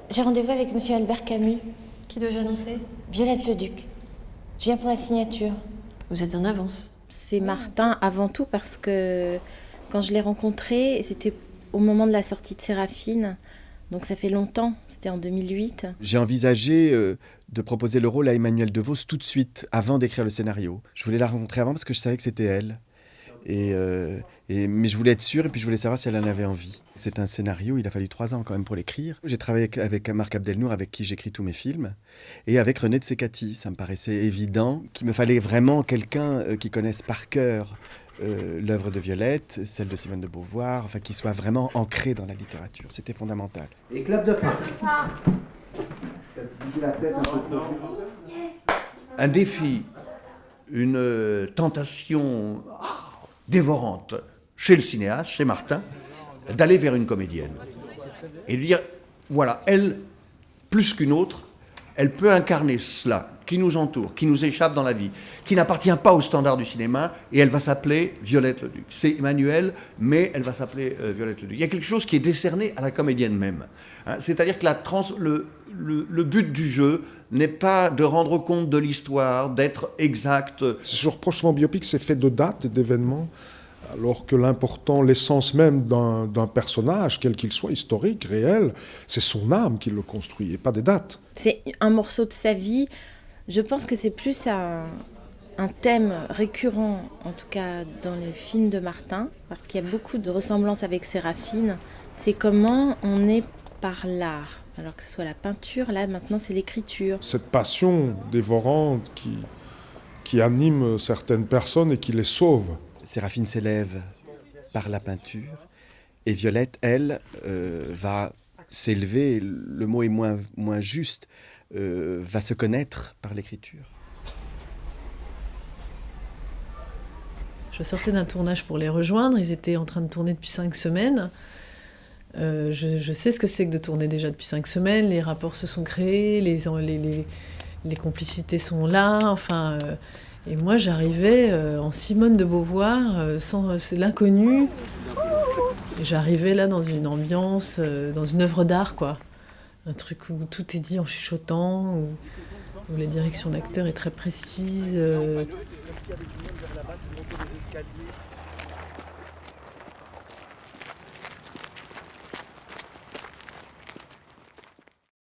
J'ai rendez-vous avec monsieur Albert Camus, Qui dois-je annoncer? Violette Leduc. Je viens pour la signature. Vous êtes en avance. C'est Martin avant tout parce que quand je l'ai rencontré, c'était au moment de la sortie de Séraphine. Donc ça fait longtemps, c'était en 2008. J'ai envisagé de proposer le rôle à Emmanuelle DeVos tout de suite, avant d'écrire le scénario. Je voulais la rencontrer avant parce que je savais que c'était elle. Mais je voulais être sûr et puis je voulais savoir si elle en avait envie. C'est un scénario, il a fallu 3 ans quand même pour l'écrire. J'ai travaillé avec Marc Abdelnour, avec qui j'écris tous mes films, et avec René Tsekati. Ça me paraissait évident qu'il me fallait vraiment quelqu'un qui connaisse par cœur l'œuvre de Violette, celle de Simone de Beauvoir, enfin qui soit vraiment ancré dans la littérature. C'était fondamental. Et clap de fin. Bouger la tête un peu trop. Un défi, une tentation dévorante chez le cinéaste, chez Martin, d'aller vers une comédienne. Et de dire, voilà, elle, plus qu'une autre, elle peut incarner cela qui nous entoure, qui nous échappe dans la vie, qui n'appartient pas au standard du cinéma, et elle va s'appeler Violette Leduc. C'est Emmanuelle, mais elle va s'appeler Violette Leduc. Il y a quelque chose qui est décerné à la comédienne même. Hein, c'est-à-dire que le but du jeu n'est pas de rendre compte de l'histoire, d'être exact. Je reproche souvent biopic, c'est fait de dates et d'événements, alors que l'important, l'essence même d'un personnage, quel qu'il soit, historique, réel, c'est son âme qui le construit, et pas des dates. C'est un morceau de sa vie. Je pense que c'est plus un thème récurrent, en tout cas dans les films de Martin, parce qu'il y a beaucoup de ressemblances avec Séraphine. C'est comment on est par l'art. Alors que ce soit la peinture, là maintenant c'est l'écriture. Cette passion dévorante qui anime certaines personnes et qui les sauve. Séraphine s'élève par la peinture et Violette, elle, va s'élever, le mot est moins juste, va se connaître par l'écriture. Je sortais d'un tournage pour les rejoindre, ils étaient en train de tourner depuis 5 semaines. Je sais ce que c'est que de tourner déjà depuis 5 semaines, les rapports se sont créés, les complicités sont là, enfin... et moi j'arrivais en Simone de Beauvoir, c'est l'inconnu. Et j'arrivais là dans une ambiance, dans une œuvre d'art, quoi. Un truc où tout est dit en chuchotant, où la direction d'acteur est très précise.